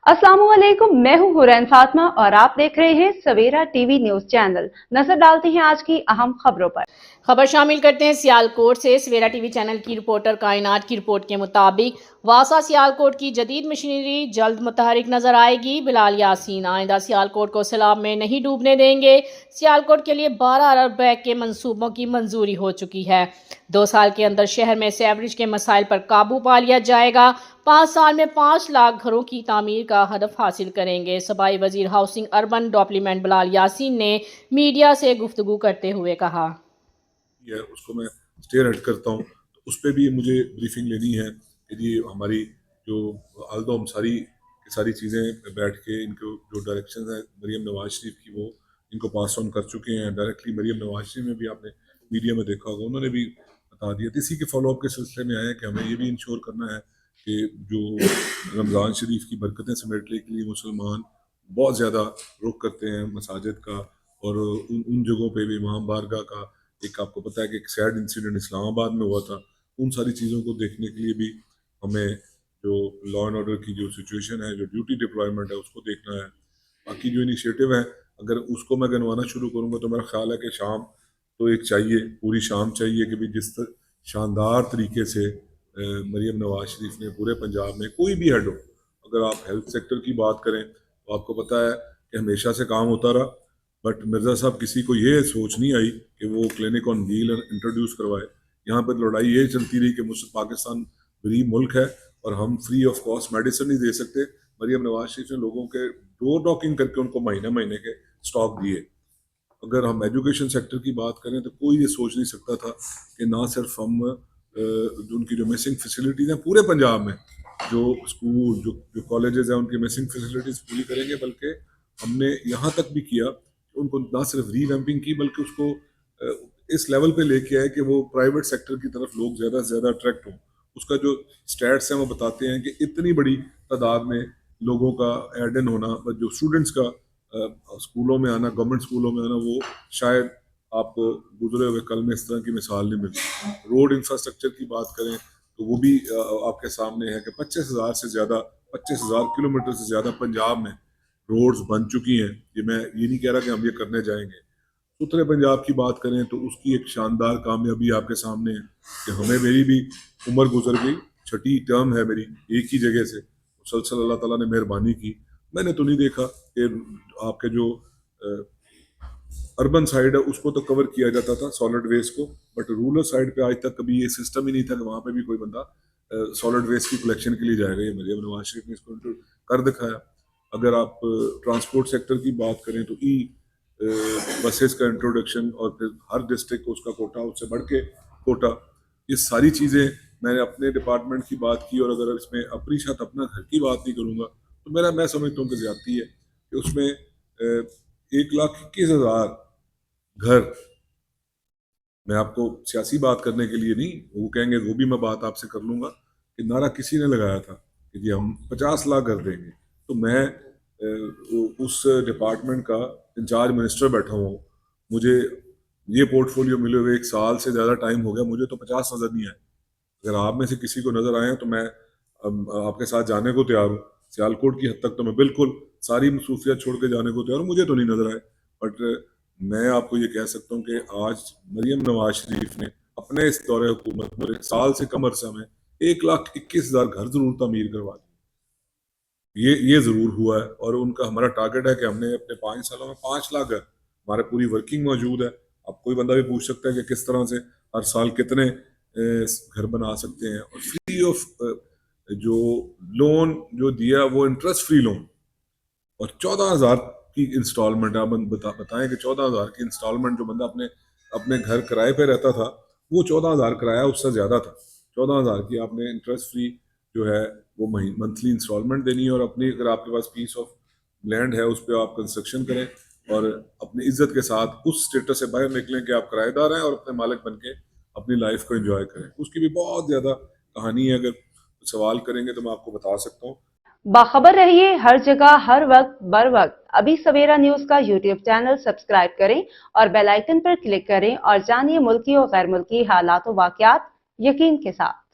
अस्सलामुअलैकुम, मैं हूं हुरैन फातिमा और आप देख रहे हैं सवेरा टीवी न्यूज चैनल। नजर डालते हैं आज की अहम खबरों पर। खबर शामिल करते हैं सियालकोट से। सवेरा टीवी चैनल की रिपोर्टर कायनात की रिपोर्ट के मुताबिक वासा सियालकोट की जदीद मशीनरी जल्द मुतहरिक नजर आएगी। बिलाल यासीन आइंदा सियालकोट को सैलाब में नहीं डूबने देंगे। सियालकोट के लिए 12 अरब रुपए के मंसूबों की मंजूरी हो चुकी है। 2 साल के अंदर शहर में सीवरेज के मसाइल पर काबू पा लिया जाएगा। 5 साल में 5 लाख घरों की तामीर का हदफ हासिल करेंगे। सूबाई वजीर housing urban development Bilal Yasin ने मीडिया से गुफ्तगू करते हुए कहा, उसको मैं स्टेयर हेड करता हूँ, तो उस पर भी मुझे ब्रीफिंग लेनी है कि जी हमारी जो आल्दो हम सारी चीज़ें बैठ के इनको जो डायरेक्शन है मरीम नवाज शरीफ की वो इनको पास ऑन कर चुके हैं डायरेक्टली। मरीम नवाज शरीफ में भी आपने मीडिया में देखा होगा, उन्होंने भी बता दिया। तो इसी के फॉलोअप के सिलसिले में आए कि हमें ये भी इंश्योर करना है कि जो रमज़ान शरीफ की बरकतें समेटने के लिए मुसलमान बहुत ज़्यादा रुख करते हैं मसाजिद का, और उन जगहों पे भी इमाम बारगाह का एक आपको पता है कि एक सैड इंसिडेंट इस्लामाबाद में हुआ था। उन सारी चीज़ों को देखने के लिए भी हमें जो लॉ एंड ऑर्डर की जो सिचुएशन है, जो ड्यूटी डिप्लॉयमेंट है, उसको देखना है। बाकी जो इनिशिएटिव है, अगर उसको मैं गिनवाना शुरू करूँगा तो मेरा ख्याल है कि शाम तो एक चाहिए, पूरी शाम चाहिए कि भी जिस शानदार तरीके से मरीम नवाज शरीफ ने पूरे पंजाब में कोई भी हेड हो, अगर आप हेल्थ सेक्टर की बात करें तो आपको पता है कि हमेशा से काम होता रहा, बट मिर्ज़ा साहब किसी को ये सोच नहीं आई कि वो क्लिनिक ऑन व्हील इंट्रोड्यूस करवाए। यहाँ पर लड़ाई ये चलती रही कि मुझसे पाकिस्तान गरीब मुल्क है और हम फ्री ऑफ कॉस्ट मेडिसिन नहीं दे सकते। मरीम नवाज शरीफ ने लोगों के डोर नॉकिंग करके उनको महीने महीने के स्टॉक दिए। अगर हम एजुकेशन सेक्टर की बात करें तो कोई ये सोच नहीं सकता था कि ना सिर्फ हम उनकी जो मिसिंग फैसिलिटीज़ हैं पूरे पंजाब में, जो स्कूल जो कॉलेजेस हैं उनकी मिसिंग फैसिलिटीज़ पूरी करेंगे, बल्कि हमने यहाँ तक भी किया उनको ना सिर्फ रीवैम्पिंग की बल्कि उसको इस लेवल पे लेके आए कि वो प्राइवेट सेक्टर की तरफ लोग ज़्यादा से ज़्यादा अट्रैक्ट हों। उसका जो स्टैट्स हैं वो बताते हैं कि इतनी बड़ी तादाद में लोगों का एड इन होना, जो स्टूडेंट्स का स्कूलों में आना, गवर्नमेंट स्कूलों में आना, वो शायद आपको गुजरे हुए कल में इस तरह की मिसाल नहीं मिलती। रोड इंफ्रास्ट्रक्चर की बात करें तो वो भी आपके सामने है कि 25,000 किलोमीटर से ज़्यादा पंजाब में रोड्स बन चुकी हैं। ये मैं ये नहीं कह रहा कि हम ये करने जाएंगे। सुथरे पंजाब की बात करें तो उसकी एक शानदार कामयाबी आपके सामने है कि हमें मेरी भी उम्र गुजर गई, 6ठी टर्म है मेरी एक ही जगह से। मुसलसल अल्लाह ताला ने मेहरबानी की। मैंने तो नहीं देखा कि आपके जो अर्बन साइड है उसको तो कवर किया जाता था सॉलिड वेस्ट को, बट रूरल साइड पे आज तक कभी ये सिस्टम ही नहीं था कि वहाँ पे भी कोई बंदा सॉलिड वेस्ट की कलेक्शन के लिए जाएगा। ये मरीम नवाज शरीफ ने इसको कर दिखाया। अगर आप ट्रांसपोर्ट सेक्टर की बात करें तो बसेस का इंट्रोडक्शन और फिर हर डिस्ट्रिक्ट को उसका कोटा, उससे बढ़ के कोटा, ये सारी चीज़ें मैंने अपने डिपार्टमेंट की बात की। और अगर इसमें अपनी साथ अपना घर की बात नहीं करूँगा तो मैं समझता हूँ कि ज़्यादती है कि उसमें 1,21,000 घर, मैं आपको सियासी बात करने के लिए नहीं, वो कहेंगे वो भी मैं बात आपसे कर लूँगा कि नारा किसी ने लगाया था कि जी हम 50 लाख घर देंगे, तो मैं उस डिपार्टमेंट का इंचार्ज मिनिस्टर बैठा हुआ हूँ, मुझे ये पोर्टफोलियो मिले हुए 1 साल से ज़्यादा टाइम हो गया, मुझे तो 50 नज़र नहीं आए। अगर आप में से किसी को नज़र आए तो मैं आपके साथ जाने को तैयार हूँ। सियालकोट की हद तक तो मैं बिल्कुल सारी मसरूफियत छोड़ के जाने को तैयार हूँ, मुझे तो नहीं नज़र आए। बट मैं आपको ये कह सकता हूँ कि आज मरीम नवाज शरीफ ने अपने इस दौरे हुकूमत में 1 साल से कम अरसा में 1,21,000 घर जरूर तामीर करवा दिए। ये ज़रूर हुआ है और उनका हमारा टारगेट है कि हमने अपने 5 सालों में 5 लाख घर, हमारे पूरी वर्किंग मौजूद है। अब कोई बंदा भी पूछ सकता है कि किस तरह से हर साल कितने घर बना सकते हैं, और फ्री ऑफ जो लोन जो दिया वो इंटरेस्ट फ्री लोन, और 14,000 की इंस्टॉलमेंट। आप बताएं कि 14,000 की इंस्टॉलमेंट, जो बंदा अपने घर किराए पे रहता था वो 14,000 किराया उससे ज़्यादा था। 14,000 की आपने इंटरेस्ट फ्री जो है वो मंथली इंस्टॉलमेंट देनी है, और अपनी अगर आपके पास पीस ऑफ लैंड है उस पर आप कंस्ट्रक्शन करें और अपनी इज्जत के साथ उस स्टेटस से बाहर निकलें कि आप किराएदार हैं और अपने मालिक बन के अपनी लाइफ को एंजॉय करें। उसकी भी बहुत ज़्यादा कहानी है, अगर सवाल करेंगे तो मैं आपको बता सकता हूँ। बाखबर रहिए हर जगह हर वक्त बर वक्त। अभी सवेरा न्यूज का यूट्यूब चैनल सब्सक्राइब करें और बेल आइकन पर क्लिक करें और जानिए मुल्की और गैर मुल्की हालात व वाकयात यकीन के साथ।